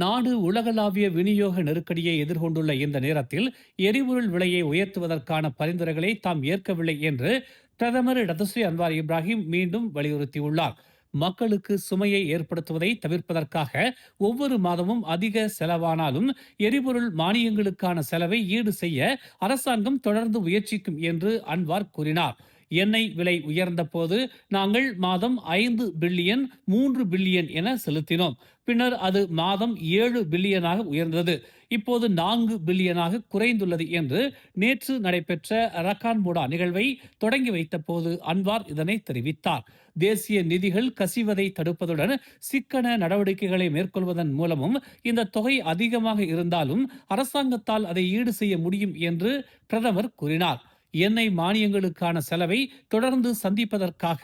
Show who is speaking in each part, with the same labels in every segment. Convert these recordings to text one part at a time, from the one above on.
Speaker 1: நாடு உலகளாவிய விநியோக நெருக்கடியை எதிர்கொண்டுள்ள இந்த நேரத்தில் எரிபொருள் விலையை உயர்த்துவதற்கான பரிந்துரைகளை தாம் ஏற்கவில்லை என்று பிரதமர் டதஸ்ரீ அன்வார் இப்ராஹிம் மீண்டும் வலியுறுத்தியுள்ளார். மக்களுக்கு சுமையை ஏற்படுத்துவதை தவிர்ப்பதற்காக ஒவ்வொரு மாதமும் அதிக செலவானாலும் எரிபொருள் மானியங்களுக்கான செலவை ஈடு செய்ய அரசாங்கம் தொடர்ந்து முயற்சிக்கும் என்று அன்வார் கூறினார். எண்ணெய் விலை உயர்ந்த போது நாங்கள் மாதம் 5 பில்லியன் 3 பில்லியன் என செலுத்தினோம். பின்னர் அது மாதம் 7 பில்லியனாக உயர்ந்தது. இப்போது 4 பில்லியனாக குறைந்துள்ளது என்று நேற்று நடைபெற்ற ரக்கான் மூடா நிகழ்வை தொடங்கி வைத்த போது அன்வார் இதனை தெரிவித்தார். தேசிய நிதிகள் கசிவதை தடுப்பதுடன் சிக்கன நடவடிக்கைகளை மேற்கொள்வதன் மூலமும் இந்த தொகை அதிகமாக இருந்தாலும் அரசாங்கத்தால் அதை ஈடு செய்ய முடியும் என்று பிரதமர் கூறினார். எண்ணெய் மானியங்களுக்கான செலவை தொடர்ந்து சந்திப்பதற்காக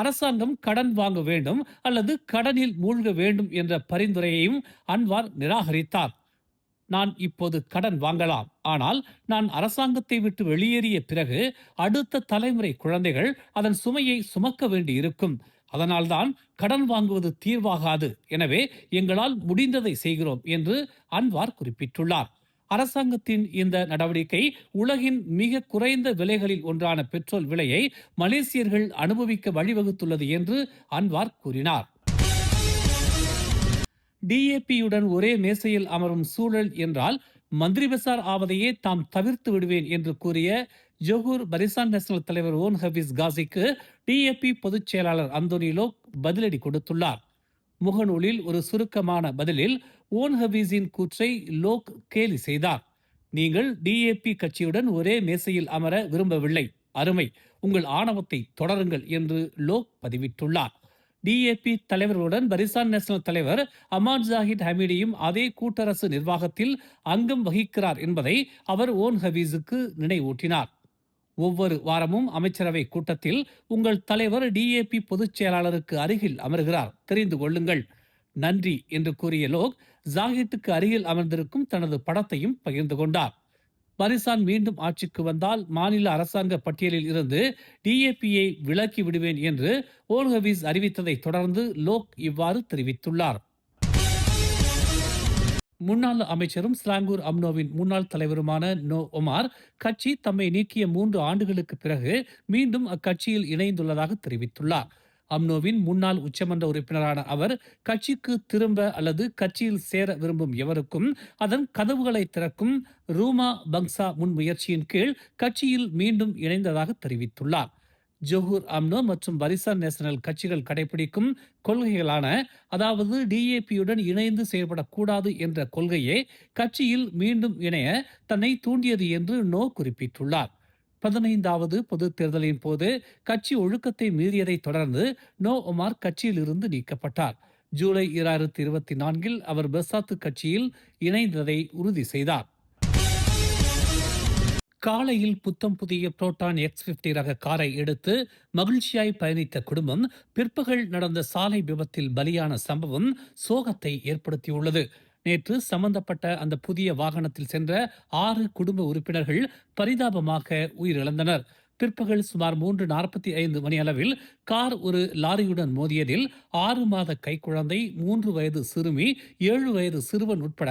Speaker 1: அரசாங்கம் கடன் வாங்க வேண்டும் அல்லது கடனில் மூழ்க வேண்டும் என்ற பரிந்துரையையும் அன்வார் நிராகரித்தார். நான் இப்போது கடன் வாங்கலாம், ஆனால் நான் அரசாங்கத்தை விட்டு வெளியேறிய பிறகு அடுத்த தலைமுறை குழந்தைகள் அதன் சுமையை சுமக்க வேண்டியிருக்கும். அதனால்தான் கடன் வாங்குவது தீர்வாகாது. எனவே எங்களால் முடிந்ததை செய்கிறோம் என்று அன்வார் குறிப்பிட்டுள்ளார். அரசாங்கத்தின் இந்த நடவடிக்கை உலகின் மிக குறைந்த விலைகளில் ஒன்றான பெட்ரோல் விலையை மலேசியர்கள் அனுபவிக்க வழிவகுத்துள்ளது என்று அன்வார் கூறினார். டிஏபியுடன் ஒரே மேசையில் அமரும் சூழல் என்றால் மந்திரி பசார் ஆவதையே தாம் தவிர்த்து விடுவேன் என்று கூறிய ஜொஹூர் பரிசான் நேஷனல் தலைவர் ஓன் ஹபீஸ் காசிக்கு டிஏபி பொதுச் செயலாளர் அந்தோனி லோக் பதிலடி கொடுத்துள்ளார். முகநூலில் ஒரு சுருக்கமான பதிலில் ஓன் ஹபீஸின் கூற்றை லோக் கேலி செய்தார். நீங்கள் டிஏபி கட்சியுடன் ஒரே மேசையில் அமர விரும்பவில்லை, அருமை, உங்கள் ஆணவத்தை தொடருங்கள் என்று லோக் பதிவிட்டுள்ளார். டிஏபி தலைவர்களுடன் பரிசான் நேஷனல் தலைவர் அமான் ஜாஹித் ஹமீடியும் அதே கூட்டரசு நிர்வாகத்தில் அங்கம் வகிக்கிறார் என்பதை அவர் ஓன் ஹபீஸுக்கு நினைவூட்டினார். ஒவ்வொரு வாரமும் அமைச்சரவை கூட்டத்தில் உங்கள் தலைவர் டிஏபி பொதுச் செயலாளருக்கு அருகில் அமர்கிறார், தெரிந்து கொள்ளுங்கள், நன்றி என்று கூறிய லோக் ஜாகித்துக்கு அருகில் அமர்ந்திருக்கும் தனது படத்தையும் பகிர்ந்து கொண்டார். பரிசான் மீண்டும் ஆட்சிக்கு வந்தால் மாநில அரசாங்க பட்டியலில் இருந்து டிஏபியை விலக்கி விடுவேன் என்று ஓன் ஹபீஸ் அறிவித்ததை தொடர்ந்து லோக் இவ்வாறு தெரிவித்துள்ளார். முன்னாள் அமைச்சரும் ஸ்லாங்கூர் அம்னோவின் முன்னாள் தலைவருமான நோ ஒமார் கட்சி தம்மை நீக்கிய 3 ஆண்டுகளுக்கு பிறகு மீண்டும் அக்கட்சியில் இணைந்துள்ளதாக தெரிவித்துள்ளார். அம்னோவின் முன்னாள் உச்சமன்ற உறுப்பினரான அவர் கட்சிக்கு திரும்ப அல்லது கட்சியில் சேர விரும்பும் எவருக்கும் அதன் கதவுகளை திறக்கும் ரூமா பங்சா முன்முயற்சியின் கீழ் கட்சியில் மீண்டும் இணைந்ததாக தெரிவித்துள்ளார். ஜொஹூர் அம்னோ மற்றும் பரிசான் நேஷனல் கட்சிகள் கடைபிடிக்கும் கொள்கைகளான, அதாவது டிஏபியுடன் இணைந்து செயல்படக்கூடாது என்ற கொள்கையே கட்சியில் மீண்டும் இணைய தன்னை தூண்டியது என்று நோ குறிப்பிட்டுள்ளார். 15வது பொது தேர்தலின் போது கட்சி ஒழுக்கத்தை மீறியதை தொடர்ந்து நோ ஒமார் கட்சியில் இருந்து நீக்கப்பட்டார். ஜூலை 2024 அவர் பெசாத்து கட்சியில் இணைந்ததை உறுதி செய்தார். காலையில் புத்தம் புதிய புரோட்டான் X50 ரக காரை எடுத்து மகிழ்ச்சியாய் பயணித்த குடும்பம் பிற்பகல் நடந்த சாலை விபத்தில் பலியான சம்பவம் சோகத்தை ஏற்படுத்தியுள்ளது. நேற்று சம்பந்தப்பட்ட அந்த புதிய வாகனத்தில் சென்ற 6 குடும்ப உறுப்பினர்கள் பரிதாபமாக உயிரிழந்தனர். பிற்பகல் சுமார் 3:45 மணி அளவில் கார் ஒரு லாரியுடன் மோதியதில் 6 மாத கைக்குழந்தை, 3 வயது சிறுமி, 7 வயது சிறுவன் உட்பட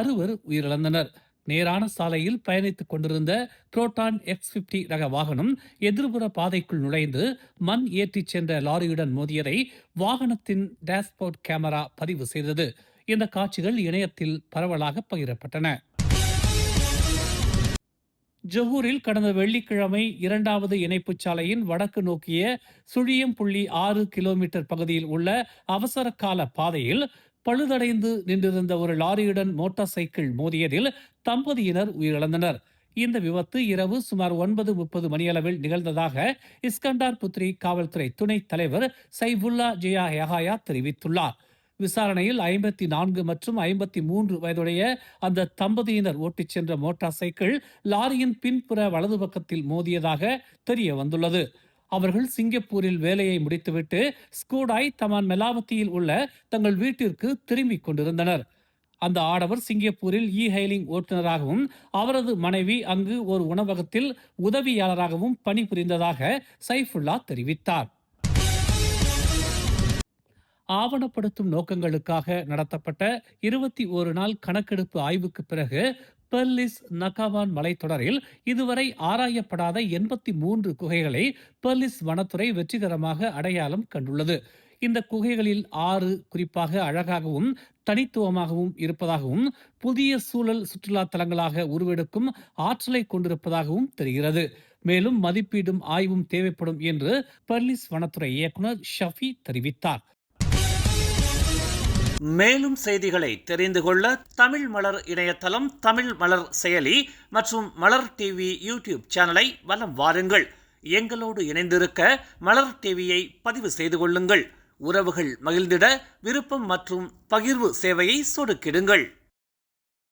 Speaker 1: 6 உயிரிழந்தனர். நேரான சாலையில் பயணித்துக் கொண்டிருந்த புரோட்டான் X50 ரக வாகனம் எதிர்புற பாதைக்குள் நுழைந்து மண் ஏற்றிச் சென்ற லாரியுடன் மோதியதை வாகனத்தின் டேஷ்போர்ட் கேமரா பதிவு செய்தது. இந்த காட்சிகள் இணையத்தில் பரவலாக பகிரப்பட்டன. ஜொஹூரில் கடந்த வெள்ளிக்கிழமை 2வது இணைப்புச் சாலையின் வடக்கு நோக்கிய 0.6 கிலோமீட்டர் பகுதியில் உள்ள அவசர கால பாதையில் பழுதடைந்து நின்றிருந்த ஒரு லாரியுடன் மோட்டார் சைக்கிள் மோதியதில் தம்பதியினர் உயிரிழந்தனர். இந்த விபத்து இரவு சுமார் 9:30 மணியளவில் நிகழ்ந்ததாக இஸ்கண்டார் புத்ரி காவல்துறை துணைத் தலைவர் சைபுல்லா ஜியா யஹாயா தெரிவித்துள்ளார். விசாரணையில் 54 மற்றும் 53 வயதுடைய அந்த தம்பதியினர் ஓட்டிச் சென்ற மோட்டார் சைக்கிள் லாரியின் பின்புற வலது பக்கத்தில் மோதியதாக தெரிய வந்துள்ளது. அவர்கள் சிங்கப்பூரில் வேலையை முடித்துவிட்டு ஸ்கூடாய் தமான் மெலாவத்தியில் உள்ள தங்கள் வீட்டிற்கு திரும்பிக் கொண்டிருந்தனர். அந்த ஆடவர் சிங்கப்பூரில் ஹைலிங் ஓட்டுநராகவும் அவரது மனைவி அங்கு ஒரு உணவகத்தில் உதவியாளராகவும் பணிபுரிந்ததாக சைஃபுல்லா தெரிவித்தார். ஆவணப்படுத்தும் நோக்கங்களுக்காக நடத்தப்பட்ட 21 நாள் கணக்கெடுப்பு ஆய்வுக்கு பிறகு பெர்லிஸ் நகாவான் மலைத்தொடரில் இதுவரை ஆராயப்படாத 83 குகைகளை பெர்லிஸ் வனத்துறை வெற்றிகரமாக அடையாளம் கண்டுள்ளது. இந்த குகைகளில் 6 குறிப்பாக அழகாகவும் தனித்துவமாகவும் இருப்பதாகவும் புதிய சூழல் சுற்றுலா தலங்களாக உருவெடுக்கும் ஆற்றலை கொண்டிருப்பதாகவும் தெரிகிறது. மேலும் மதிப்பீடும் ஆய்வும் தேவைப்படும் என்று பெர்லிஸ் வனத்துறை இயக்குனர் ஷஃபி தெரிவித்தார். மேலும் செய்திகளை தெரிந்து கொள்ள தமிழ் மலர் இணையதளம், தமிழ் மலர் செயலி மற்றும் மலர் டிவி யூடியூப் சேனலை வலம் வாருங்கள். எங்களோடு இணைந்திருக்க மலர் டிவியை பதிவு செய்து கொள்ளுங்கள். உறவுகள் மகிழ்ந்திட விருப்பம் மற்றும் பகிர்வு சேவையை சொடுக்கிடுங்கள்.